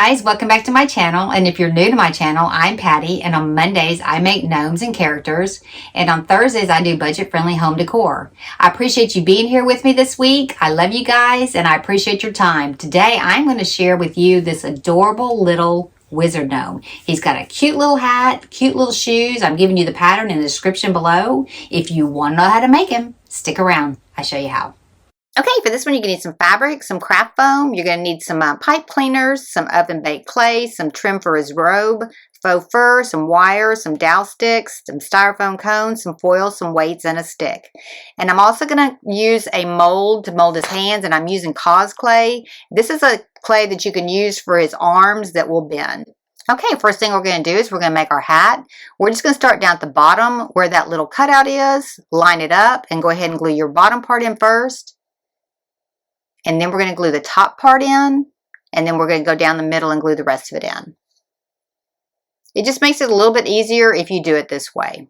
guys, welcome back to my channel. And if you're new to my channel, I'm Patty, and on Mondays I make gnomes and characters, and on Thursdays I do budget-friendly home decor. I appreciate you being here with me this week. I love you guys and I appreciate your time. Today I'm going to share with you this adorable little wizard gnome. He's got a cute little hat, cute little shoes. I'm giving you the pattern in the description below. If you want to know how to make him, stick around. I'll show you how. Okay, for this one, you're going to need some fabric, some craft foam. You're going to need some pipe cleaners, some oven-baked clay, some trim for his robe, faux fur, some wire, some dowel sticks, some styrofoam cones, some foil, some weights, and a stick. And I'm also going to use a mold to mold his hands, and I'm using cause clay. This is a clay that you can use for his arms that will bend. Okay, first thing we're going to do is we're going to make our hat. We're just going to start down at the bottom where that little cutout is, line it up, and go ahead and glue your bottom part in first. And then we're going to glue the top part in, and then we're going to go down the middle and glue the rest of it in. It just makes it a little bit easier if you do it this way.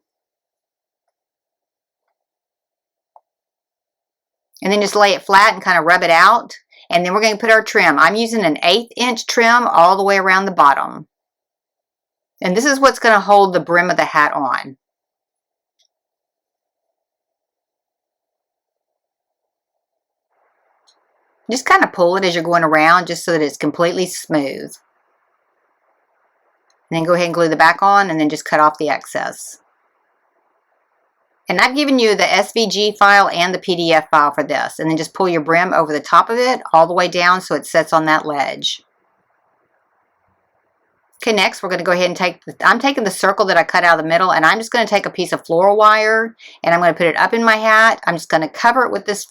And then just lay it flat and kind of rub it out. And then we're going to put our trim. I'm using an 1/8 inch trim all the way around the bottom. And this is what's going to hold the brim of the hat on. Just kind of pull it as you're going around just so that it's completely smooth. And then go ahead and glue the back on and then just cut off the excess. And I've given you the SVG file and the PDF file for this. And then just pull your brim over the top of it all the way down so it sits on that ledge. Okay, next we're going to go ahead and I'm taking the circle that I cut out of the middle, and I'm just going to take a piece of floral wire and I'm going to put it up in my hat. I'm just going to cover it with this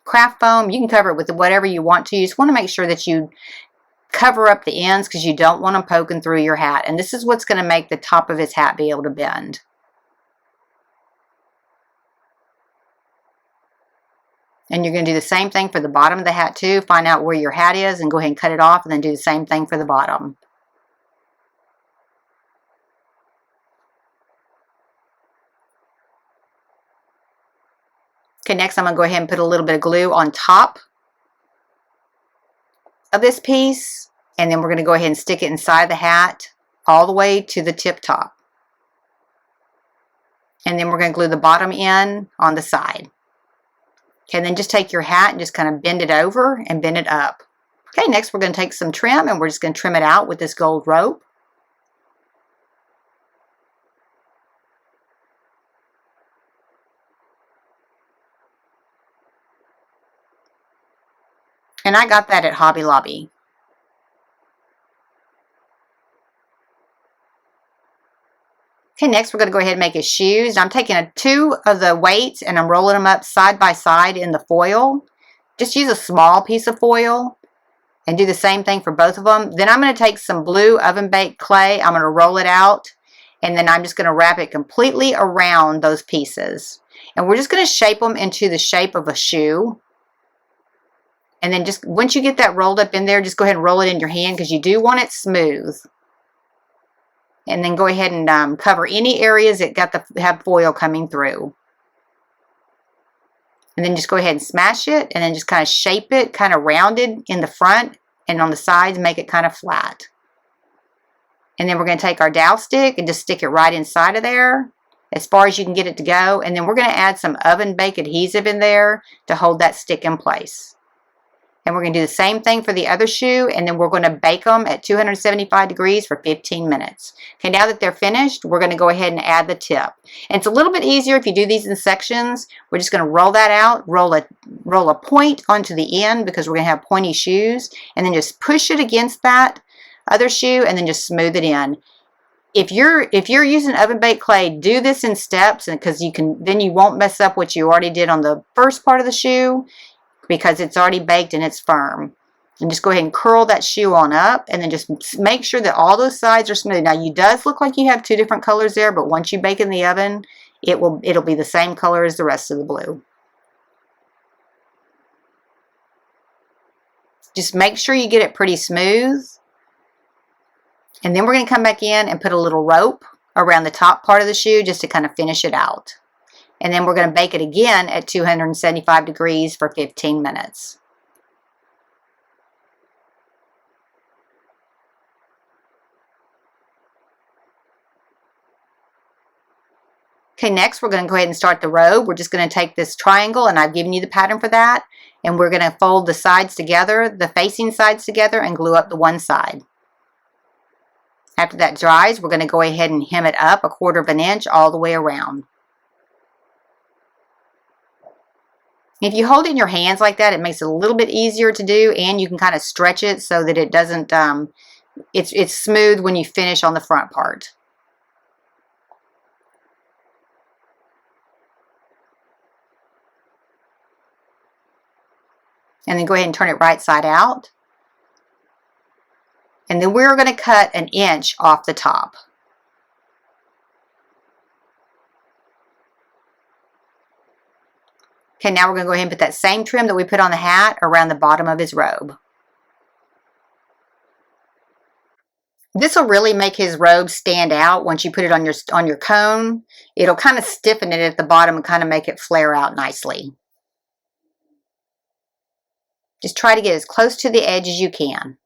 craft foam. You can cover it with whatever you want to. You just want to make sure that you cover up the ends because you don't want them poking through your hat. And this is what's going to make the top of his hat be able to bend. And you're going to do the same thing for the bottom of the hat too. Find out where your hat is and go ahead and cut it off, and then do the same thing for the bottom. Okay, next I'm going to go ahead and put a little bit of glue on top of this piece, and then we're going to go ahead and stick it inside the hat all the way to the tip top. And then we're going to glue the bottom in on the side. Okay, and then just take your hat and just kind of bend it over and bend it up. Okay, next we're going to take some trim and we're just going to trim it out with this gold rope. And I got that at Hobby Lobby. Okay, next we're going to go ahead and make his shoes. I'm taking 2 of the weights and I'm rolling them up side by side in the foil. Just use a small piece of foil and do the same thing for both of them. Then I'm going to take some blue oven baked clay. I'm going to roll it out, and then I'm just going to wrap it completely around those pieces. And we're just going to shape them into the shape of a shoe. And then just once you get that rolled up in there, just go ahead and roll it in your hand because you do want it smooth. And then go ahead and cover any areas that have foil coming through. And then just go ahead and smash it, and then just kind of shape it, kind of rounded in the front and on the sides, make it kind of flat. And then we're going to take our dowel stick and just stick it right inside of there as far as you can get it to go. And then we're going to add some oven baked adhesive in there to hold that stick in place. And we're going to do the same thing for the other shoe, and then we're going to bake them at 275 degrees for 15 minutes. Okay, now that they're finished, we're going to go ahead and add the tip. And it's a little bit easier if you do these in sections. We're just going to roll that out, roll a point onto the end because we're going to have pointy shoes, and then just push it against that other shoe and then just smooth it in. If you're using oven baked clay, do this in steps, and because then you won't mess up what you already did on the first part of the shoe, because it's already baked and it's firm. And just go ahead and curl that shoe on up, and then just make sure that all those sides are smooth. Now, it does look like you have 2 different colors there, but once you bake in the oven, it'll be the same color as the rest of the blue. Just make sure you get it pretty smooth. And then we're going to come back in and put a little rope around the top part of the shoe just to kind of finish it out. And then we're going to bake it again at 275 degrees for 15 minutes. Okay, next we're going to go ahead and start the robe. We're just going to take this triangle, and I've given you the pattern for that, and we're going to fold the sides together, the facing sides together, and glue up the one side. After that dries, we're going to go ahead and hem it up 1/4 of an inch all the way around. If you hold it in your hands like that, it makes it a little bit easier to do, and you can kind of stretch it so that it doesn't, it's smooth when you finish on the front part. And then go ahead and turn it right side out. And then we're going to cut 1 inch off the top. Okay, now we're going to go ahead and put that same trim that we put on the hat around the bottom of his robe. This will really make his robe stand out once you put it on your cone. It'll kind of stiffen it at the bottom and kind of make it flare out nicely. Just try to get as close to the edge as you can.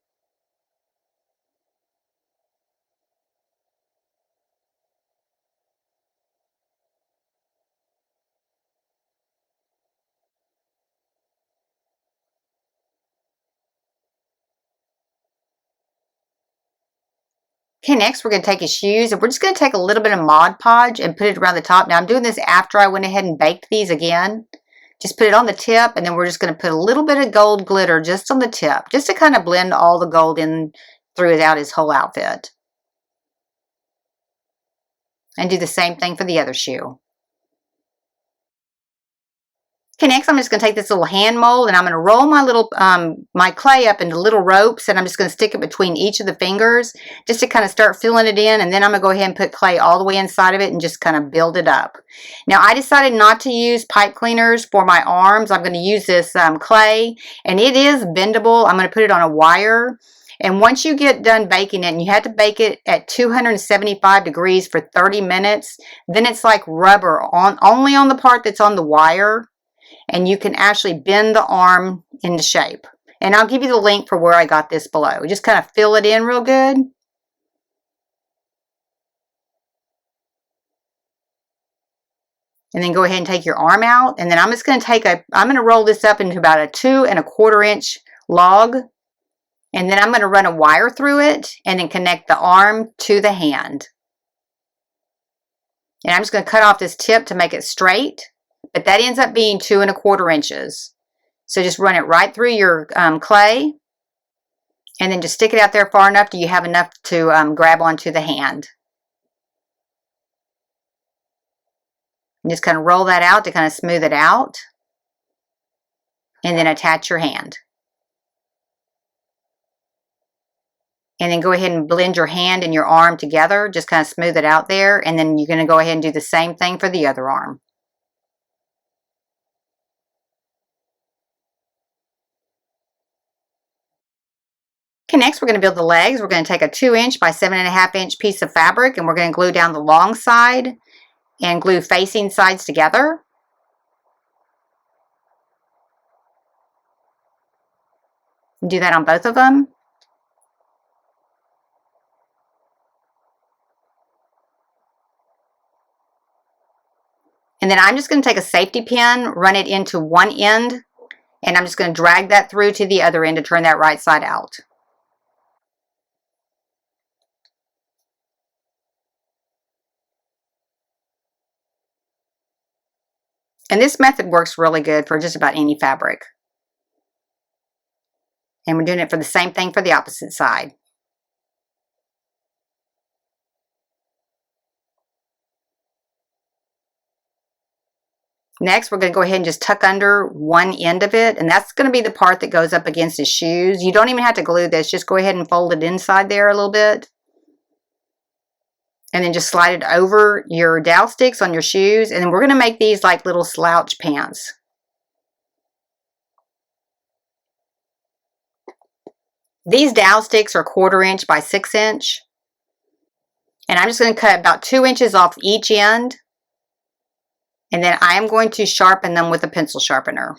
Okay, next we're going to take his shoes, and we're just going to take a little bit of Mod Podge and put it around the top. Now I'm doing this after I went ahead and baked these again. Just put it on the tip, and then we're just going to put a little bit of gold glitter just on the tip, just to kind of blend all the gold in throughout his whole outfit. And do the same thing for the other shoe. Okay, next I'm just going to take this little hand mold, and I'm going to roll my little my clay up into little ropes, and I'm just going to stick it between each of the fingers just to kind of start filling it in, and then I'm going to go ahead and put clay all the way inside of it and just kind of build it up. Now I decided not to use pipe cleaners for my arms. I'm going to use this clay, and it is bendable. I'm going to put it on a wire. And once you get done baking it, and you have to bake it at 275 degrees for 30 minutes, then it's like rubber only on the part that's on the wire. And you can actually bend the arm into shape. And I'll give you the link for where I got this below. Just kind of fill it in real good. And then go ahead and take your arm out. And then I'm just going to I'm going to roll this up into about a 2 1/4 inch log. And then I'm going to run a wire through it and then connect the arm to the hand. And I'm just going to cut off this tip to make it straight. But that ends up being 2 1/4 inches. So just run it right through your clay, and then just stick it out there far enough till you have enough to grab onto the hand. And just kind of roll that out to kind of smooth it out, and then attach your hand. And then go ahead and blend your hand and your arm together, just kind of smooth it out there, and then you're going to go ahead and do the same thing for the other arm. Okay, next we're going to build the legs. We're going to take a 2 inch by 7 1/2 inch piece of fabric, and we're going to glue down the long side and glue facing sides together. Do that on both of them. And then I'm just going to take a safety pin, run it into one end, and I'm just going to drag that through to the other end to turn that right side out. And this method works really good for just about any fabric. And we're doing it for the same thing for the opposite side. Next, we're going to go ahead and just tuck under one end of it, and that's going to be the part that goes up against his shoes. You don't even have to glue this. Just go ahead and fold it inside there a little bit. And then just slide it over your dowel sticks on your shoes, and then we're going to make these like little slouch pants. These dowel sticks are 1/4 inch by 6 inch. And I'm just going to cut about 2 inches off each end. And then I am going to sharpen them with a pencil sharpener.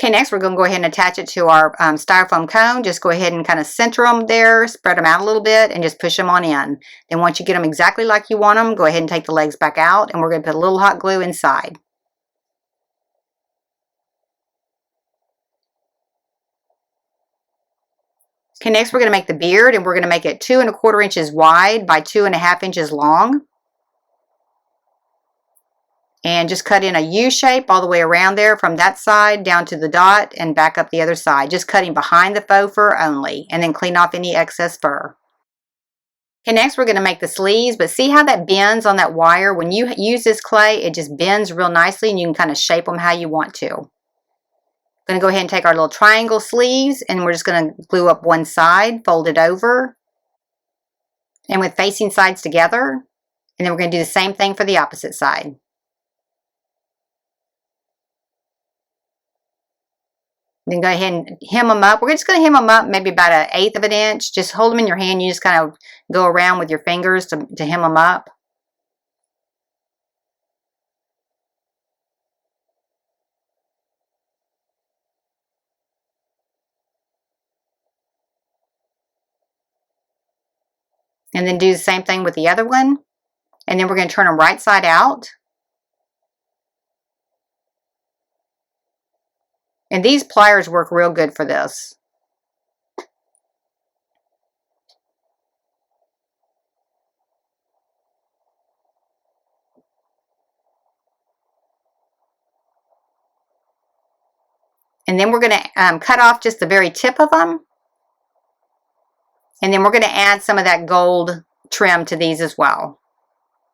Okay, next we're going to go ahead and attach it to our styrofoam cone. Just go ahead and kind of center them there, spread them out a little bit, and just push them on in. Then once you get them exactly like you want them, go ahead and take the legs back out, and we're going to put a little hot glue inside. Okay, next we're going to make the beard, and we're going to make it 2 1/4 inches wide by 2 1/2 inches long. And just cut in a U shape all the way around there from that side down to the dot and back up the other side. Just cutting behind the faux fur only, and then clean off any excess fur. Okay, next we're going to make the sleeves, but see how that bends on that wire? When you use this clay, it just bends real nicely, and you can kind of shape them how you want to. I'm going to go ahead and take our little triangle sleeves, and we're just going to glue up one side, fold it over, and with facing sides together, and then we're going to do the same thing for the opposite side. Then go ahead and hem them up. We're just going to hem them up maybe about 1/8 of an inch. Just hold them in your hand. You just kind of go around with your fingers to hem them up. And then do the same thing with the other one. And then we're going to turn them right side out. And these pliers work real good for this. And then we're going to cut off just the very tip of them. And then we're going to add some of that gold trim to these as well.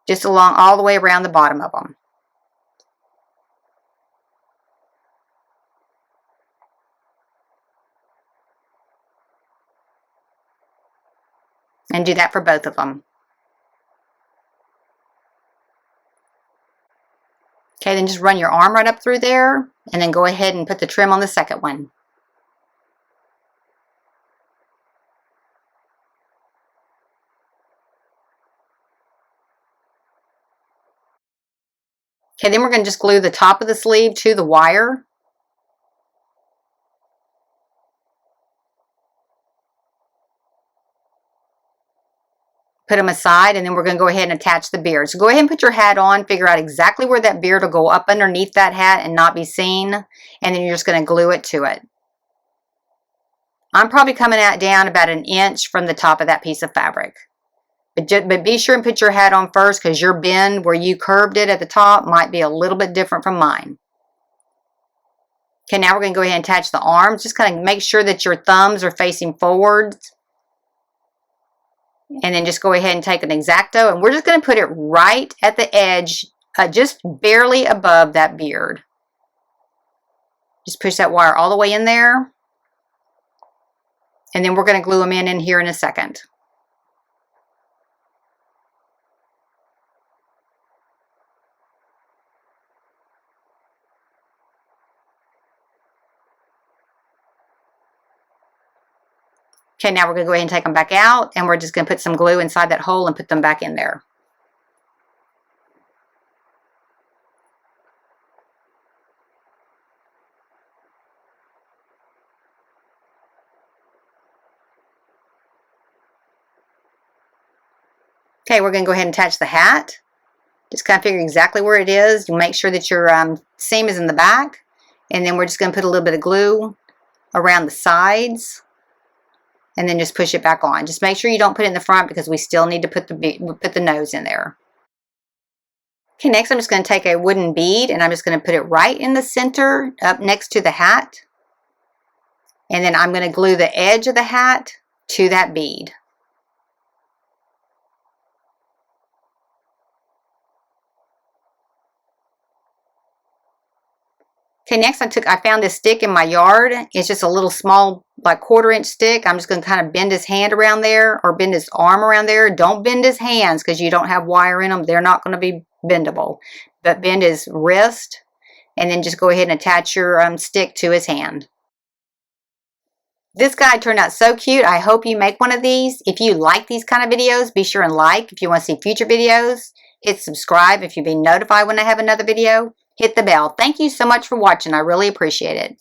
Just along all the way around the bottom of them. And do that for both of them. Okay, then just run your arm right up through there, and then go ahead and put the trim on the second one. Okay, then we're going to just glue the top of the sleeve to the wire. Put them aside, and then we're going to go ahead and attach the beard. So go ahead and put your hat on, figure out exactly where that beard will go up underneath that hat and not be seen, and then you're just going to glue it to it. I'm probably coming out down about 1 inch from the top of that piece of fabric. But be sure and put your hat on first, because your bend where you curved it at the top might be a little bit different from mine. Okay, now we're going to go ahead and attach the arms. Just kind of make sure that your thumbs are facing forwards. And then just go ahead and take an X-Acto, and we're just going to put it right at the edge, just barely above that beard. Just push that wire all the way in there. And then we're going to glue them in here in a second. Okay, now we're going to go ahead and take them back out, and we're just going to put some glue inside that hole and put them back in there. Okay, we're going to go ahead and attach the hat. Just kind of figure exactly where it is. You make sure that your seam is in the back, and then we're just going to put a little bit of glue around the sides. And then just push it back on. Just make sure you don't put it in the front, because we still need to put the nose in there. Okay, next I'm just going to take a wooden bead, and I'm just going to put it right in the center up next to the hat. And then I'm going to glue the edge of the hat to that bead. Okay, next I found this stick in my yard. It's just a little small, like 1/4 inch stick. I'm just going to kind of bend his hand around there, or bend his arm around there. Don't bend his hands, because you don't have wire in them. They're not going to be bendable. But bend his wrist, and then just go ahead and attach your stick to his hand. This guy turned out so cute. I hope you make one of these. If you like these kind of videos, be sure and like. If you want to see future videos, hit subscribe if you've been notified when I have another video. Hit the bell. Thank you so much for watching. I really appreciate it.